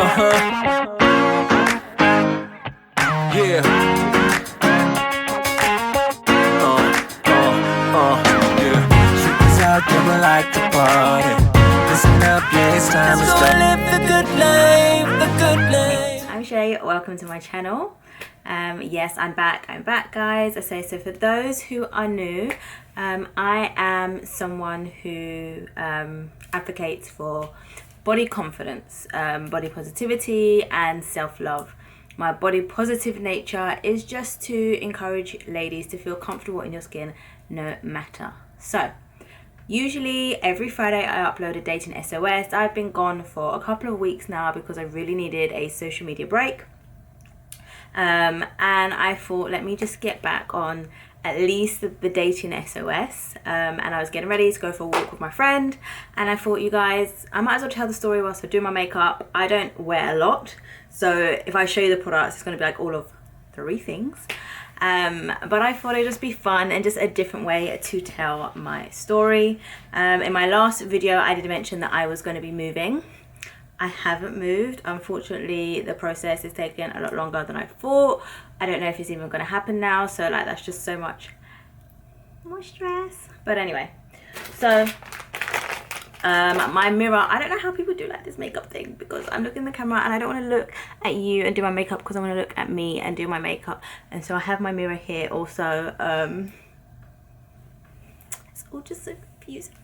Yeah. Yeah. Shit out there, we like to party. Listen up, yeah, it's time to start. Live the good life, the good life. I'm Shay, welcome to my channel. Yes, I'm back guys. So for those who are new, I am someone who advocates for body confidence, body positivity and self-love. My body positive nature is just to encourage ladies to feel comfortable in your skin no matter. So usually every Friday I upload a dating SOS. I've been gone for a couple of weeks now because I really needed a social media break. And I thought, let me just get back on at least the dating SOS. And I was getting ready to go for a walk with my friend, and I thought, you guys, I might as well tell the story whilst I do my makeup. I don't wear a lot, so if I show you the products, it's going to be like all of 3 things. But I thought it'd just be fun and just a different way to tell my story. In my last video I did mention that I was going to be moving. I haven't moved. Unfortunately, the process is taking a lot longer than I thought. I don't know if it's even going to happen now, so like that's just so much more stress. But anyway, so my mirror, I don't know how people do like this makeup thing, because I'm looking in the camera and I don't want to look at you and do my makeup, because I want to look at me and do my makeup. And so I have my mirror here also. It's all just so confusing.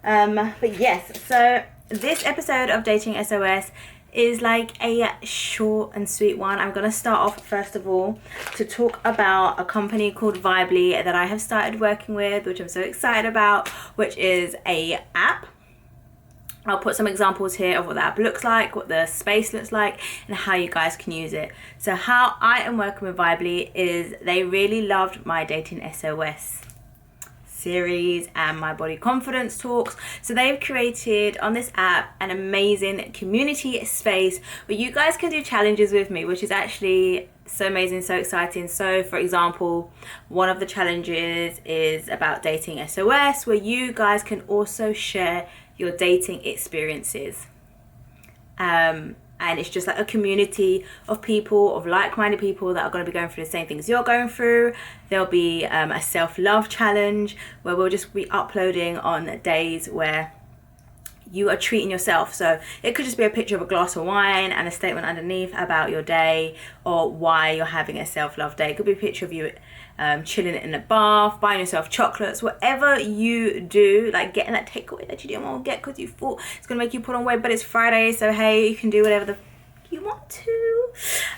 But yes, so this episode of Dating SOS is like a short and sweet one. I'm going to start off first of all to talk about a company called Vibely that I have started working with, which I'm so excited about, which is a app. I'll put some examples here of what the app looks like, what the space looks like, and how you guys can use it. So how I am working with Vibely is they really loved my Dating SOS series and my body confidence talks, so they've created on this app an amazing community space where you guys can do challenges with me, which is actually so amazing, so exciting. So for example, one of the challenges is about Dating SOS, where you guys can also share your dating experiences. And it's just like a community of people, of like-minded people that are going to be going through the same things you're going through. There'll be a self-love challenge where we'll just be uploading on days where you are treating yourself. So it could just be a picture of a glass of wine and a statement underneath about your day or why you're having a self-love day. It could be a picture of you chilling in a bath, buying yourself chocolates, whatever you do, like getting that takeaway that you didn't want to get because you thought it's going to make you put on weight, but it's Friday, so hey, you can do whatever the you want to.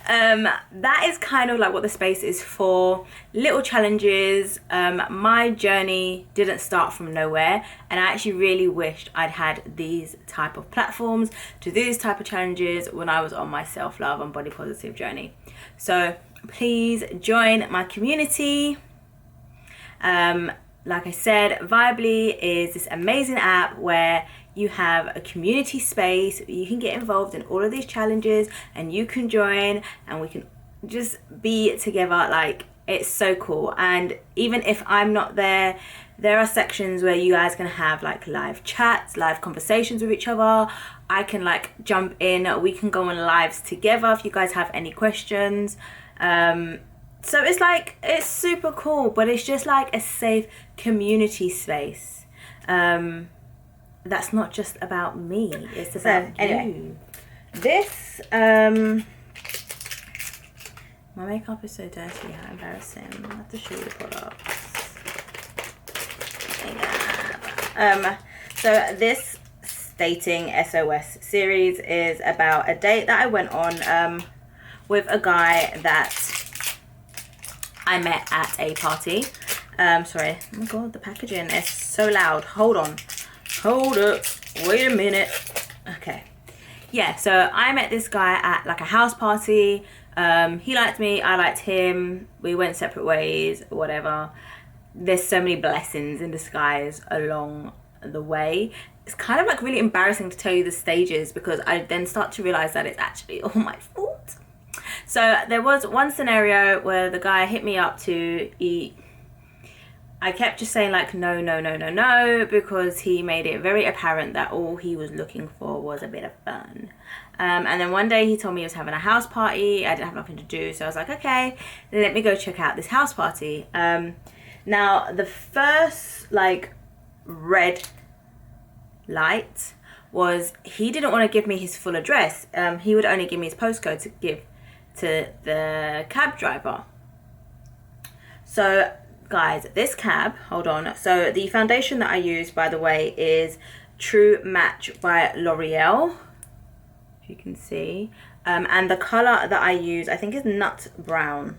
That is kind of like what the space is for. Little challenges. My journey didn't start from nowhere, and I actually really wished I'd had these type of platforms to do these type of challenges when I was on my self-love and body positive journey. So please join my community. Like I said, Vibely is this amazing app where you have a community space. You can get involved in all of these challenges and you can join and we can just be together. Like, it's so cool. And even if I'm not there, there are sections where you guys can have like live chats, live conversations with each other. I can like jump in. We can go on lives together if you guys have any questions. So it's like, it's super cool, but it's just like a safe community space. That's not just about me, it's about you. This, my makeup is so dirty, how embarrassing. I have to show you the products. So this Dating SOS series is about a date that I went on with a guy that I met at a party. Sorry, oh my god, the packaging is so loud. Hold on, hold up, wait a minute. Okay, yeah, so I met this guy at like a house party. He liked me, I liked him, we went separate ways, whatever. There's so many blessings in disguise along the way. It's kind of like really embarrassing to tell you the stages, because I then start to realize that it's actually all my fault. So there was one scenario where the guy hit me up to eat. I kept just saying like no, no, no, no, no, because he made it very apparent that all he was looking for was a bit of fun. And then one day he told me he was having a house party. I didn't have nothing to do, so I was like, okay, let me go check out this house party. Now the first like red light was he didn't want to give me his full address. He would only give me his postcode to give to the cab driver. So guys, this cab, hold on. So the foundation that I use, by the way, is True Match by L'Oreal, if you can see. And the color that I use, I think, is nut brown.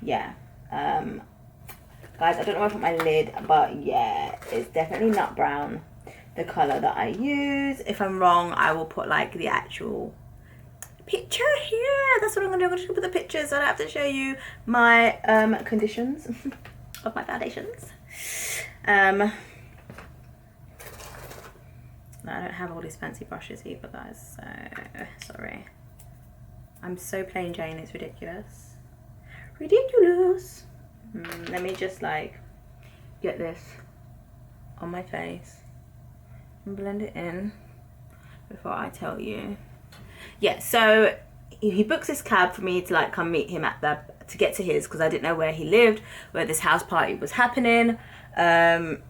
Yeah. Guys, I don't know if I put my lid, but yeah, it's definitely nut brown, the color that I use. If I'm wrong, I will put like the actual picture here. That's what I'm gonna do. I'm gonna just put the pictures so I don't have to show you my conditions of my foundations. I don't have all these fancy brushes either, guys, so sorry. I'm so plain Jane, it's ridiculous. Ridiculous. Let me just like get this on my face and blend it in before I tell you. Yeah, so he books this cab for me to like come meet him at to get to his, because I didn't know where he lived, where this house party was happening. And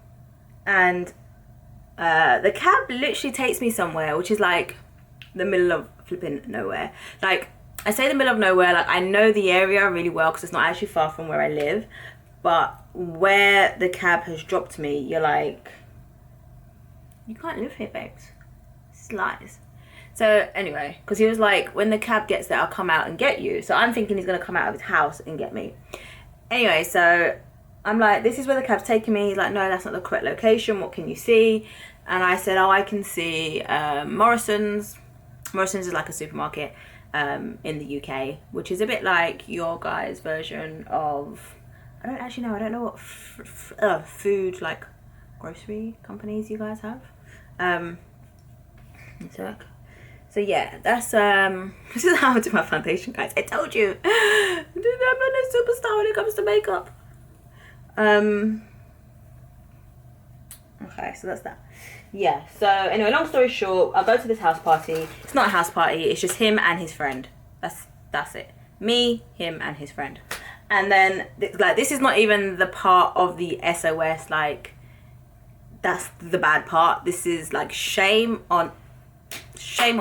the cab literally takes me somewhere which is like the middle of flipping nowhere. Like, I say the middle of nowhere, like I know the area really well because it's not actually far from where I live, but where the cab has dropped me, you're like, you can't live here, babes. It's lies. So anyway, because he was like, when the cab gets there, I'll come out and get you. So I'm thinking he's going to come out of his house and get me. Anyway, so I'm like, this is where the cab's taking me. He's like, no, that's not the correct location. What can you see? And I said, oh, I can see Morrison's. Morrison's is like a supermarket in the UK, which is a bit like your guys' version of, I don't know what food, like grocery companies you guys have. So yeah, that's this is how I do my foundation, guys. I told you, I'm not a superstar when it comes to makeup. Okay, so that's that. Yeah, so anyway, long story short, I'll go to this house party. It's not a house party, it's just him and his friend. That's it. Me, him, and his friend. And then, like, this is not even the part of the SOS, like, that's the bad part. This is, like, shame on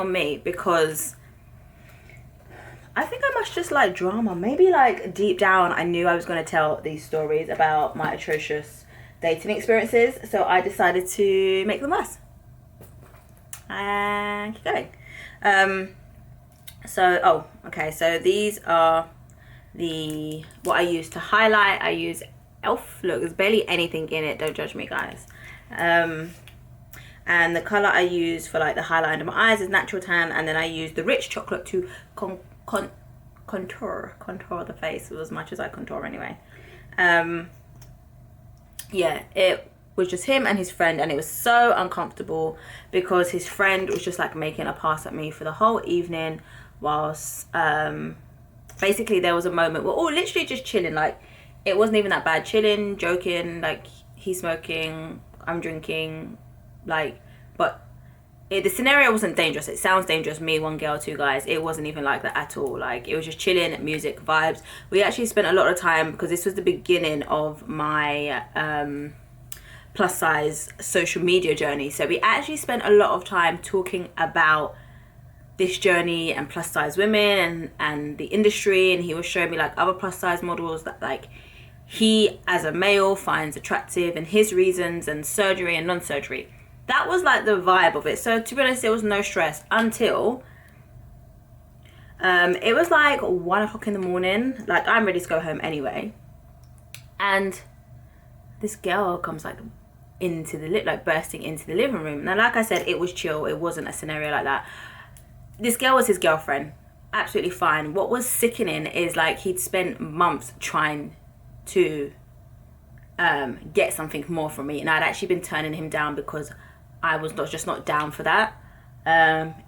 me, because I think I must just like drama. Maybe, like, deep down, I knew I was going to tell these stories about my atrocious dating experiences, so I decided to make them worse and keep going. So these are what I use to highlight. I use Elf. Look, there's barely anything in it, don't judge me, guys. And the color I use for like the highlight under my eyes is Natural Tan, and then I use the rich chocolate to contour the face as much as I contour anyway. Yeah, it was just him and his friend, and it was so uncomfortable because his friend was just like making a pass at me for the whole evening, whilst basically there was a moment where all literally just chilling, like it wasn't even that bad, chilling, joking, like he's smoking, I'm drinking, like, but the scenario wasn't dangerous. It sounds dangerous, me, one girl, two guys. It wasn't even like that at all. Like, it was just chilling, music, vibes. We actually spent a lot of time, because this was the beginning of my plus size social media journey. So we actually spent a lot of time talking about this journey and plus size women and the industry. And he was showing me like other plus size models that like he as a male finds attractive, and his reasons, and surgery and non-surgery. That was like the vibe of it. So to be honest, there was no stress until it was like 1 o'clock in the morning. Like, I'm ready to go home anyway, and this girl comes like bursting into the living room. Now, like I said, it was chill. It wasn't a scenario like that. This girl was his girlfriend. Absolutely fine. What was sickening is like he'd spent months trying to get something more from me, and I'd actually been turning him down because I was just not down for that.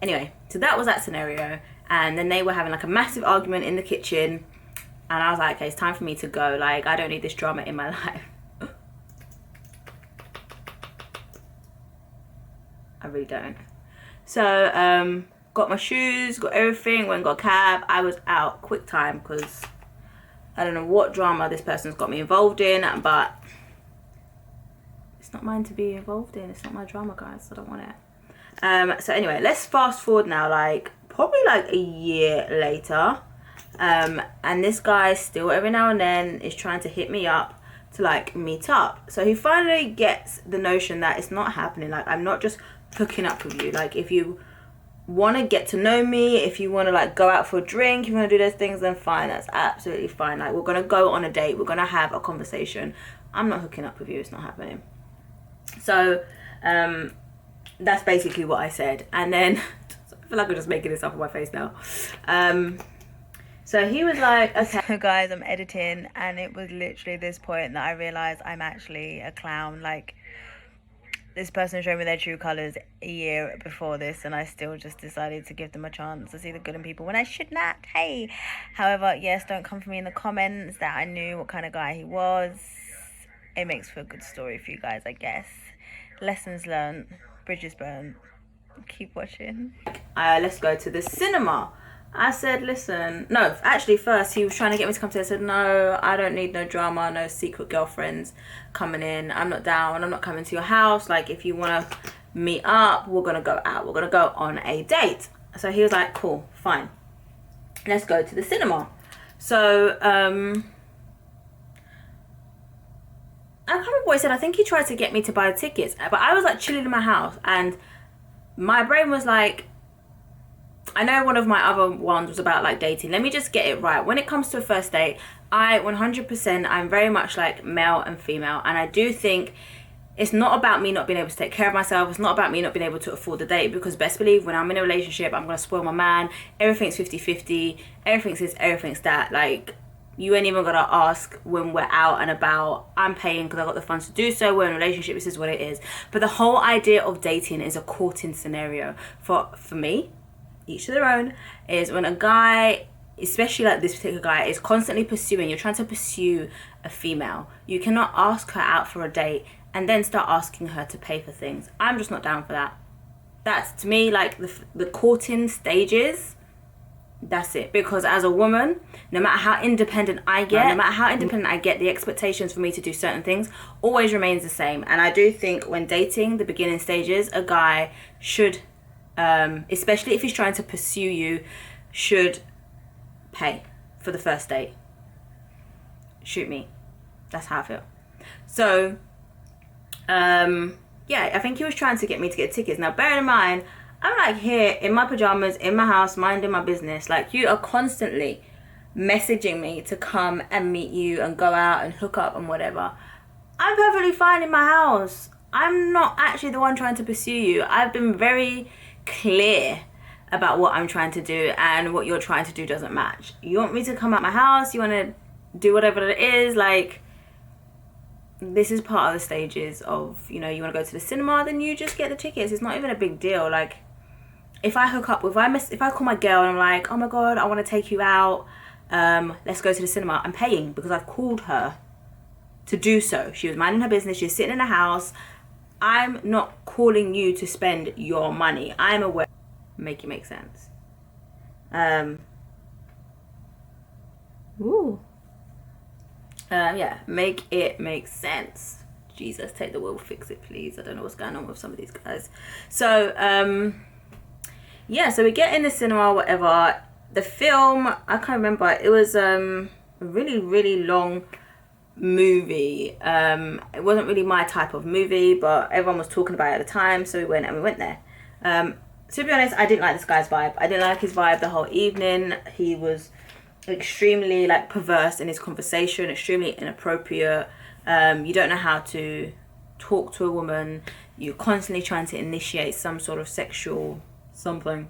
Anyway, so that was that scenario, and then they were having like a massive argument in the kitchen, and I was like, okay, it's time for me to go. Like, I don't need this drama in my life. I really don't. So, got my shoes, got everything, went and got a cab. I was out quick time because I don't know what drama this person's got me involved in, but it's not mine to be involved in. It's not my drama, guys. I don't want it. So anyway, let's fast forward now, like probably like a year later. And this guy still every now and then is trying to hit me up to like meet up. So he finally gets the notion that it's not happening. Like, I'm not just hooking up with you. Like, if you want to get to know me, if you want to like go out for a drink, if you want to do those things, then fine, that's absolutely fine. Like, we're gonna go on a date, we're gonna have a conversation. I'm not hooking up with you, it's not happening. So that's basically what I said. And then I feel like I'm just making this up on my face now. So he was like, okay. So guys, I'm editing, and it was literally this point that I realized I'm actually a clown. Like, this person showed me their true colors a year before this, and I still just decided to give them a chance to see the good in people when I should not. Hey, however, yes, don't come for me in the comments that I knew what kind of guy he was. It makes for a good story for you guys, I guess. Lessons learned, bridges burned. Keep watching. Let's go to the cinema. I said, listen, no, actually first he was trying to get me to come to it. I said, no, I don't need no drama, no secret girlfriends coming in. I'm not down, I'm not coming to your house. Like, if you want to meet up, we're going to go out. We're going to go on a date. So he was like, cool, fine. Let's go to the cinema. So, I can't remember what he said. I think he tried to get me to buy the tickets. But I was like chilling in my house, and my brain was like, I know one of my other ones was about like dating. Let me just get it right. When it comes to a first date, I'm very much like male and female. And I do think it's not about me not being able to take care of myself. It's not about me not being able to afford the date, because best believe when I'm in a relationship, I'm going to spoil my man. Everything's 50-50. Everything's this, everything's that. Like, you ain't even gonna ask when we're out and about. I'm paying because I got the funds to do so. We're in a relationship. This is what it is. But the whole idea of dating is a courting scenario. For me, each to their own, is when a guy, especially like this particular guy, is constantly pursuing, you're trying to pursue a female, you cannot ask her out for a date and then start asking her to pay for things. I'm just not down for that. That's, to me, like the courting stages, that's it. Because as a woman, no matter how independent I get, the expectations for me to do certain things always remains the same. And I do think when dating, the beginning stages, a guy should, especially if he's trying to pursue you, should pay for the first date. Shoot me. That's how I feel. So, yeah, I think he was trying to get me to get tickets. Now, bear in mind, I'm like here in my pajamas, in my house, minding my business. Like, you are constantly messaging me to come and meet you and go out and hook up and whatever. I'm perfectly fine in my house. I'm not actually the one trying to pursue you. I've been very clear about what I'm trying to do, and what you're trying to do doesn't match. You want me to come out my house, you want to do whatever it is, like, this is part of the stages of, you know, you want to go to the cinema, then you just get the tickets. It's not even a big deal. Like, if I hook up, if I call my girl and I'm like, oh my god, I want to take you out, let's go to the cinema, I'm paying because I've called her to do so. She was minding her business, she's sitting in the house. I'm not calling you to spend your money. I'm aware. Make it make sense. Yeah, make it make sense. Jesus, take the wheel, fix it, please. I don't know what's going on with some of these guys. So, yeah, so we get in the cinema or whatever. The film, I can't remember. It was a really, really long movie. It wasn't really my type of movie, but everyone was talking about it at the time, so we went there. To be honest, I didn't like this guy's vibe. I didn't like his vibe the whole evening. He was extremely like perverse in his conversation, extremely inappropriate. You don't know how to talk to a woman. You're constantly trying to initiate some sort of sexual something.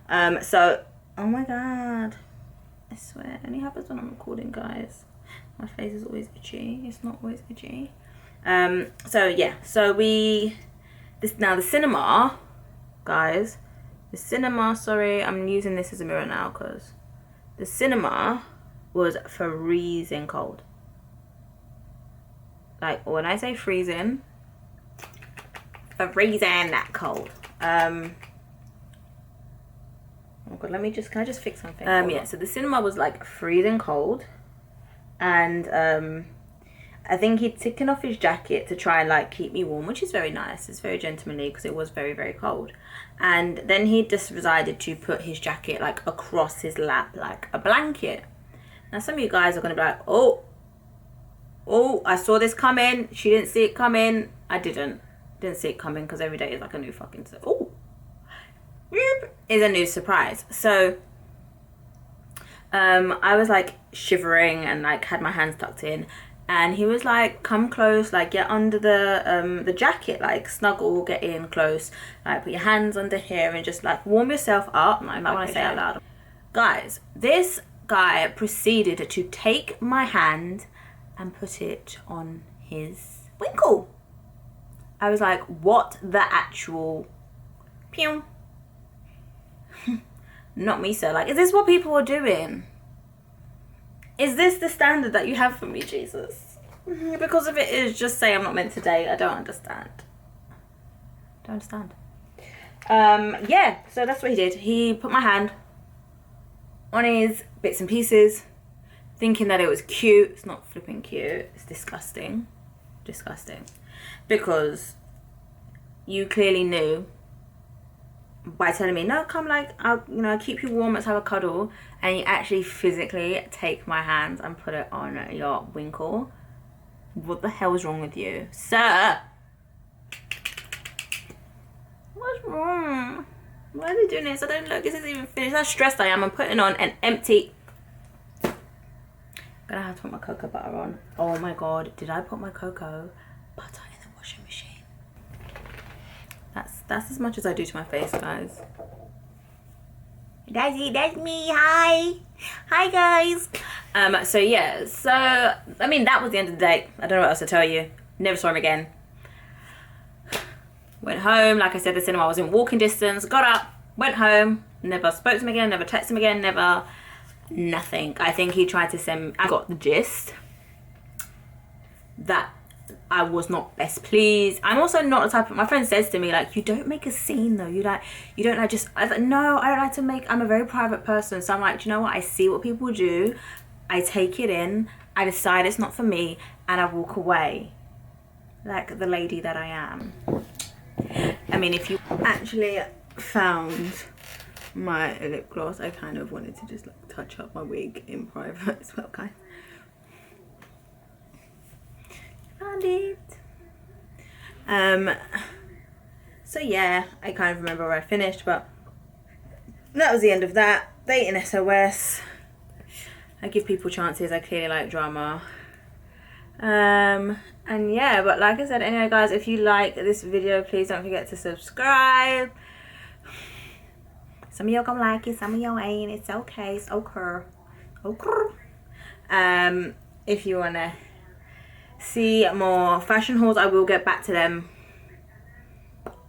So, oh my god, I swear, it only happens when I'm recording, guys. My face is always itchy. It's not always itchy. So yeah, so now the cinema, guys, the cinema, sorry, I'm using this as a mirror now because the cinema was freezing cold. Like, when I say freezing that cold. Oh god, can I just fix something? Yeah, so the cinema was like freezing cold, and I think he'd taken off his jacket to try and like keep me warm, which is very nice. It's very gentlemanly because it was very, very cold. And then he just decided to put his jacket like across his lap like a blanket. Now some of you guys are gonna be like, oh, I saw this coming. She didn't see it coming. I didn't see it coming because every day is like a new fucking is a new surprise. So I was like shivering and like had my hands tucked in, and he was like, come close, like get under the jacket, like snuggle, get in close, like put your hands under here and just like warm yourself up. I might want to say out loud, guys, this guy proceeded to take my hand and put it on his winkle. I was like, what the actual pew? Not me, sir. Like, is this what people are doing? Is this the standard that you have for me, Jesus? Because if it is, just say I'm not meant to date. I don't understand. Yeah, so that's what he did. He put my hand on his bits and pieces, thinking that it was cute. It's not flipping cute. It's disgusting. Because you clearly knew by telling me, no, come, like, I'll keep you warm, let's have a cuddle, and you actually physically take my hands and put it on your winkle. What the hell is wrong with you, sir? What's wrong? Why are they doing this? I don't look, this isn't even finished. How stressed I am. I'm putting on an empty... I'm gonna have to put my cocoa butter on. Oh my god, did I put my cocoa butter in the washing machine? That's as much as I do to my face, guys. That's me. Hi guys. So yeah, so I mean that was the end of the day. I don't know what else to tell you. Never saw him again. Went home, like I said, the cinema was in walking distance. Got up, went home, never spoke to him again, never texted him again, never nothing. I think he tried to send, I got the gist that I was not best pleased. I'm also not the type of, my friend says to me, like, you don't make a scene though. You don't like just, I was like, no, I don't like to make, I'm a very private person. So I'm like, do you know what? I see what people do. I take it in. I decide it's not for me and I walk away. Like the lady that I am. I mean, if you actually found my lip gloss, I kind of wanted to just like touch up my wig in private as well, guys. Found it. So yeah, I kind of remember where I finished, but that was the end of that. Dating SOS. I give people chances. I clearly like drama. And yeah, but like I said, anyway guys, if you like this video, please don't forget to subscribe. Some of y'all gonna like it, some of y'all ain't. It's okay. It's okay. If you wanna see more fashion hauls, I will get back to them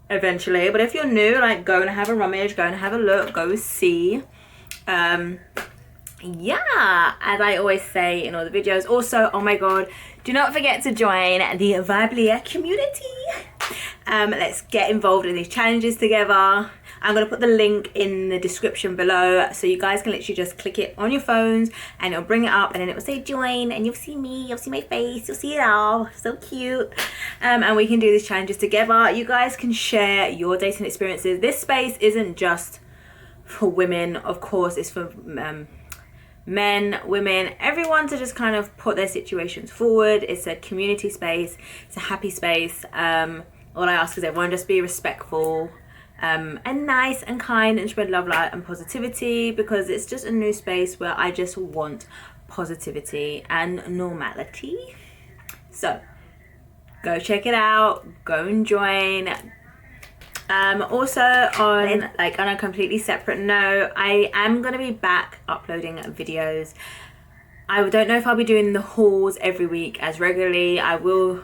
eventually. But if you're new, like, go and have a rummage, go and have a look, go see. Yeah, as I always say in all the videos. Also, oh my god, do not forget to join the Vibelier community. Let's get involved in these challenges together. I'm going to put the link in the description below, so you guys can literally just click it on your phones and it'll bring it up, and then it will say join, and you'll see me, you'll see my face, you'll see it all. So cute. And we can do these challenges together. You guys can share your dating experiences. This space isn't just for women, of course, it's for men, women, everyone to just kind of put their situations forward. It's a community space, it's a happy space. All I ask is everyone just be respectful and nice and kind and spread love, light and positivity, because it's just a new space where I just want positivity and normality. So go check it out, go and join. Also on a completely separate note, I am going to be back uploading videos. I don't know if I'll be doing the hauls every week as regularly. I will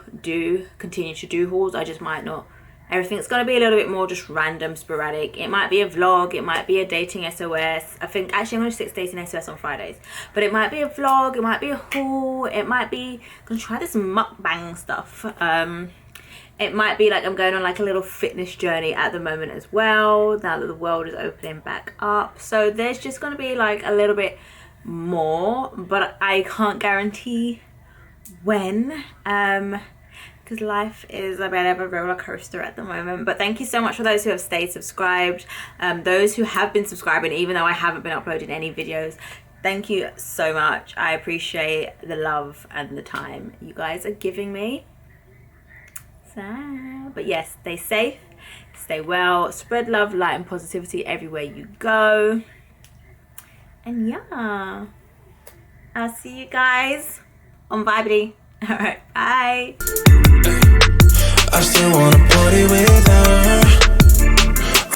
continue to do hauls, I just might not. Everything's going to be a little bit more just random, sporadic. It might be a vlog, it might be a dating SOS. I think actually I'm going to stick to dating SOS on Fridays, but it might be a vlog, it might be a haul, it might be, I'm going to try this mukbang stuff. it might be like I'm going on like a little fitness journey at the moment as well, now that the world is opening back up. So there's just going to be like a little bit more, but I can't guarantee when, because life is a bit of a roller coaster at the moment. But thank you so much for those who have stayed subscribed, those who have been subscribing even though I haven't been uploading any videos. Thank you so much. I appreciate the love and the time you guys are giving me. So, but yes, stay safe, stay well, spread love, light and positivity everywhere you go. And yeah, I'll see you guys on Vibity. All right, bye. I still wanna party with her.